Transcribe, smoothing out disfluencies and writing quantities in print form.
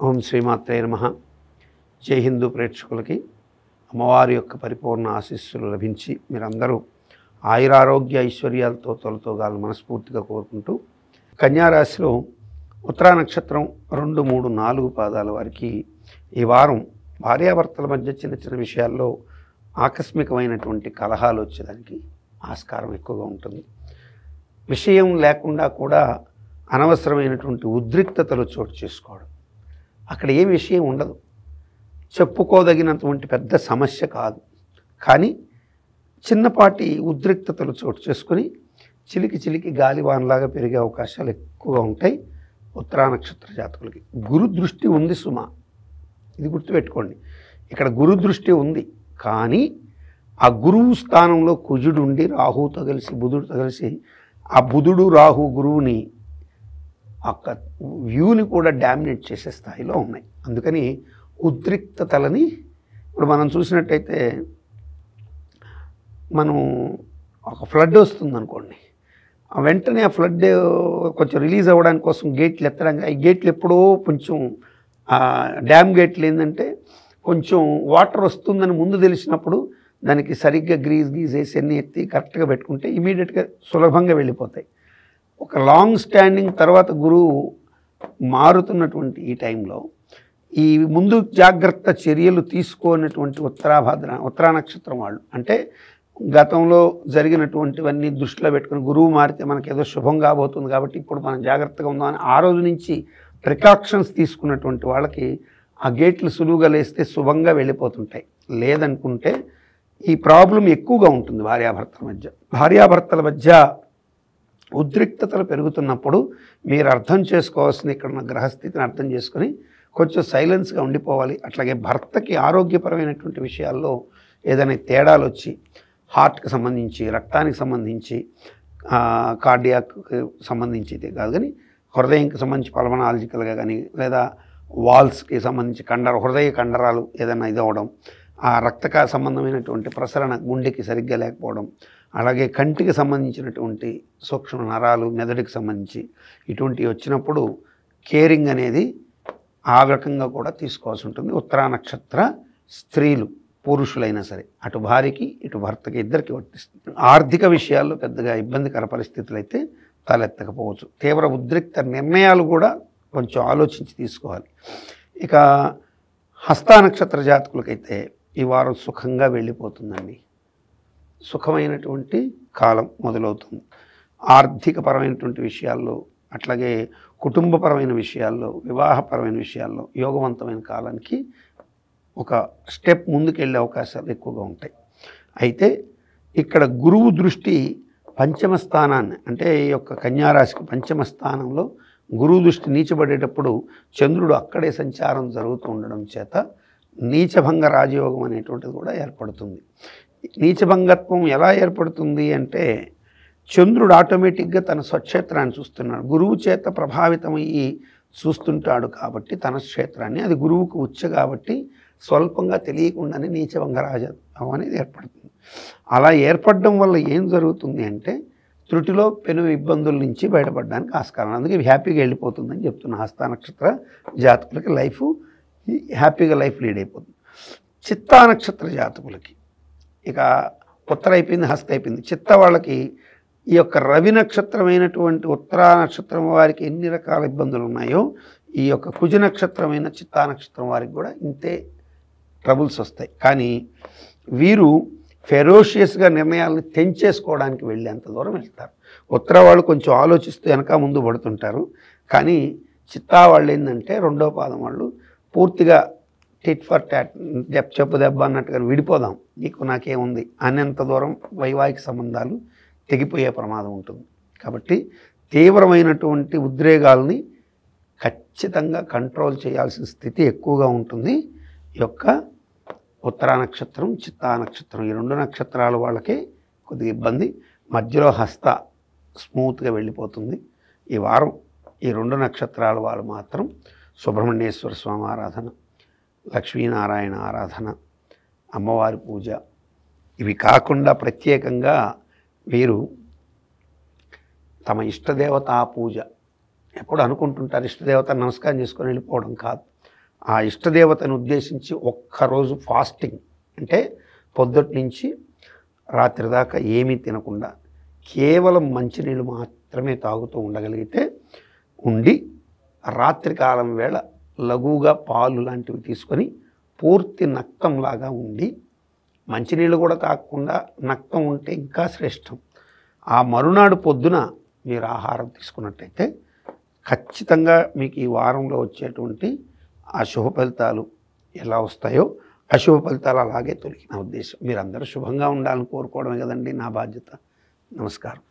ఓం శ్రీమాత్రే నమః. జై హిందూ ప్రేక్షకులకి అమ్మవారి యొక్క పరిపూర్ణ ఆశీస్సులు లభించి మీరందరూ ఆయురారోగ్య ఐశ్వర్యాలతో తొలతోగాలని మనస్ఫూర్తిగా కోరుకుంటూ, కన్యారాశిలో ఉత్తరా నక్షత్రం 2, 3, 4 పాదాల వారికి ఈ వారం భార్యాభర్తల మధ్య చిన్న చిన్న విషయాల్లో ఆకస్మికమైనటువంటి కలహాలు వచ్చేదానికి ఆస్కారం ఎక్కువగా ఉంటుంది. విషయం లేకుండా కూడా అనవసరమైనటువంటి ఉద్రిక్తతలు చోటు చేసుకోవడం, అక్కడ ఏ విషయం ఉండదు, చెప్పుకోదగినటువంటి పెద్ద సమస్య కాదు, కానీ చిన్నపాటి ఉద్రిక్తతలు చోటు చేసుకొని చిలికి చిలికి గాలివానలాగా పెరిగే అవకాశాలు ఎక్కువగా ఉంటాయి ఉత్తరా నక్షత్ర జాతకులకి. గురు దృష్టి ఉంది సుమా, ఇది గుర్తుపెట్టుకోండి. ఇక్కడ గురు దృష్టి ఉంది, కానీ ఆ గురువు స్థానంలో కుజుడు ఉండి రాహుతో కలిసి బుధుడితో కలిసి ఆ బుధుడు రాహు గురువుని ఒక వ్యూని కూడా డామినేట్ చేసే స్థాయిలో ఉన్నాయి. అందుకని ఉద్రిక్తతలని ఇప్పుడు మనం చూసినట్టయితే, మనం ఒక ఫ్లడ్ వస్తుందనుకోండి, వెంటనే ఆ ఫ్లడ్ కొంచెం రిలీజ్ అవ్వడానికి కోసం గేట్లు ఎత్తడానికి, ఈ గేట్లు ఎప్పుడో కొంచెం డ్యామ్ గేట్లు ఏంటంటే కొంచెం వాటర్ వస్తుందని ముందు తెలిసినప్పుడు దానికి సరిగ్గా గ్రీజ్ వేసి అన్నీ ఎత్తి కరెక్ట్గా పెట్టుకుంటే ఇమీడియట్గా సులభంగా వెళ్ళిపోతాయి. ఒక లాంగ్ స్టాండింగ్ తర్వాత గురువు మారుతున్నటువంటి ఈ టైంలో ఈ ముందు జాగ్రత్త చర్యలు తీసుకోనటువంటి ఉత్తరా నక్షత్రం వాళ్ళు, అంటే గతంలో జరిగినటువంటివన్నీ దృష్టిలో పెట్టుకుని గురువు మారితే మనకి ఏదో శుభం కాబోతుంది కాబట్టి ఇప్పుడు మనం జాగ్రత్తగా ఉందామని ఆ రోజు నుంచి ప్రికాషన్స్ తీసుకున్నటువంటి వాళ్ళకి ఆ గేట్లు సులువుగా లేస్తే శుభంగా వెళ్ళిపోతుంటాయి. లేదనుకుంటే ఈ ప్రాబ్లం ఎక్కువగా ఉంటుంది భార్యాభర్తల మధ్య ఉద్రిక్తతలు పెరుగుతున్నప్పుడు మీరు అర్థం చేసుకోవాల్సిన ఇక్కడ ఉన్న గ్రహస్థితిని అర్థం చేసుకొని కొంచెం సైలెన్స్గా ఉండిపోవాలి. అట్లాగే భర్తకి ఆరోగ్యపరమైనటువంటి విషయాల్లో ఏదైనా తేడాలు వచ్చి హార్ట్కి సంబంధించి, రక్తానికి సంబంధించి, కార్డియాక్కి సంబంధించి కాదు కానీ హృదయంకి సంబంధించి పల్మనాలజికల్గా కానీ, లేదా వాల్స్కి సంబంధించి హృదయ కండరాలు ఏదైనా ఇది అవ్వడం, ఆ రక్తక సంబంధమైనటువంటి ప్రసరణ గుండెకి సరిగ్గా లేకపోవడం, అలాగే కంటికి సంబంధించినటువంటి సూక్ష్మ నరాలు మెదడుకి సంబంధించి ఇటువంటివి వచ్చినప్పుడు కేరింగ్ అనేది ఆ రకంగా కూడా తీసుకోవాల్సి ఉంటుంది. ఉత్తరా నక్షత్ర స్త్రీలు, పురుషులైనా సరే, అటు భార్యకి ఇటు భర్తకి ఇద్దరికి వర్తిస్తుంది. ఆర్థిక విషయాల్లో పెద్దగా ఇబ్బందికర పరిస్థితులు అయితే తలెత్తకపోవచ్చు. తీవ్ర ఉద్రిక్త నిర్ణయాలు కూడా కొంచెం ఆలోచించి తీసుకోవాలి. ఇక హస్తా నక్షత్ర జాతకులకైతే ఈ వారం సుఖంగా వెళ్ళిపోతుందండి. సుఖమైనటువంటి కాలం మొదలవుతుంది. ఆర్థికపరమైనటువంటి విషయాల్లో, అట్లాగే కుటుంబపరమైన విషయాల్లో, వివాహపరమైన విషయాల్లో యోగవంతమైన కాలానికి ఒక స్టెప్ ముందుకెళ్ళే అవకాశాలు ఎక్కువగా ఉంటాయి. అయితే ఇక్కడ గురువు దృష్టి పంచమ స్థానాన్ని, అంటే ఈ యొక్క కన్యారాశికి పంచమ స్థానంలో గురువు దృష్టి నీచబడేటప్పుడు చంద్రుడు అక్కడే సంచారం జరుగుతూ ఉండడం చేత నీచభంగ రాజయోగం అనేటువంటిది కూడా ఏర్పడుతుంది. నీచభంగత్వం ఎలా ఏర్పడుతుంది అంటే, చంద్రుడు ఆటోమేటిక్గా తన స్వక్షేత్రాన్ని చూస్తున్నాడు, గురువు చేత ప్రభావితమయ్యి చూస్తుంటాడు కాబట్టి తన క్షేత్రాన్ని, అది గురువుకు ఉచ్చ కాబట్టి స్వల్పంగా తెలియకుండానే నీచభంగ రాజయోగం అనేది ఏర్పడుతుంది. అలా ఏర్పడడం వల్ల ఏం జరుగుతుంది అంటే, త్రుటిలో పెను ఇబ్బందుల నుంచి బయటపడడానికి ఆస్కారం. అందుకే హ్యాపీగా వెళ్ళిపోతుందని చెప్తున్న హస్త నక్షత్ర జాతకులకి లైఫ్ హ్యాపీగా లైఫ్ లీడ్ అయిపోతుంది. చిత్తా నక్షత్ర జాతకులకి ఇక ఉత్తర అయిపోయింది, హస్త అయిపోయింది. చిత్త వాళ్ళకి ఈ యొక్క రవి నక్షత్రమైనటువంటి ఉత్తరా నక్షత్రం వారికి ఎన్ని రకాల ఇబ్బందులు ఉన్నాయో, ఈ యొక్క కుజ నక్షత్రమైన చిత్తా నక్షత్రం వారికి కూడా ఇంతే ట్రబుల్స్ వస్తాయి. కానీ వీరు ఫెరోషియస్గా నిర్ణయాలను తెంచేసుకోవడానికి వెళ్ళేంత దూరం వెళ్తారు. ఉత్తర వాళ్ళు కొంచెం ఆలోచిస్తూ వెనక ముందు పడుతుంటారు, కానీ చిత్తా వాళ్ళు ఏంటంటే రెండో పాదం వాళ్ళు పూర్తిగా టిట్ ఫర్ టాట్, చెప్పు దెబ్బ అన్నట్టుగా విడిపోదాం, నీకు నాకేముంది అనేంత దూరం వైవాహిక సంబంధాలు తెగిపోయే ప్రమాదం ఉంటుంది. కాబట్టి తీవ్రమైనటువంటి ఉద్రేగాల్ని ఖచ్చితంగా కంట్రోల్ చేయాల్సిన స్థితి ఎక్కువగా ఉంటుంది ఈ యొక్క ఉత్తరా నక్షత్రం, చిత్తా నక్షత్రం, ఈ రెండు నక్షత్రాల వాళ్ళకి కొద్దిగా ఇబ్బంది. మధ్యలో హస్త స్మూత్గా వెళ్ళిపోతుంది. ఈ వారం ఈ రెండు నక్షత్రాల వాళ్ళు మాత్రం సుబ్రహ్మణ్యేశ్వర స్వామి ఆరాధన, లక్ష్మీనారాయణ ఆరాధన, అమ్మవారి పూజ, ఇవి కాకుండా ప్రత్యేకంగా వీరు తమ ఇష్టదేవత పూజ ఎప్పుడు అనుకుంటుంటారు. ఇష్టదేవత నమస్కారం చేసుకొని వెళ్ళిపోవడం కాదు, ఆ ఇష్టదేవతను ఉద్దేశించి ఒక్కరోజు ఫాస్టింగ్ అంటే పొద్దుటి నుంచి రాత్రి దాకా ఏమీ తినకుండా కేవలం మంచినీళ్ళు మాత్రమే తాగుతూ ఉండగలిగితే ఉండి రాత్రి కాలం వేళ లఘువుగా పాలు లాంటివి తీసుకొని పూర్తి నక్తంలాగా ఉండి మంచినీళ్ళు కూడా తాగకుండా నక్తం ఉంటే ఇంకా శ్రేష్టం. ఆ మరునాడు పొద్దున మీరు ఆహారం తీసుకున్నట్టయితే ఖచ్చితంగా మీకు ఈ వారంలో వచ్చేటువంటి ఆ శుభ ఫలితాలు ఎలా వస్తాయో అశుభ ఫలితాలు అలాగే తొలగి నా ఉద్దేశం. మీరందరూ శుభంగా ఉండాలని కోరుకోవడమే కదండి నా బాధ్యత. నమస్కారం.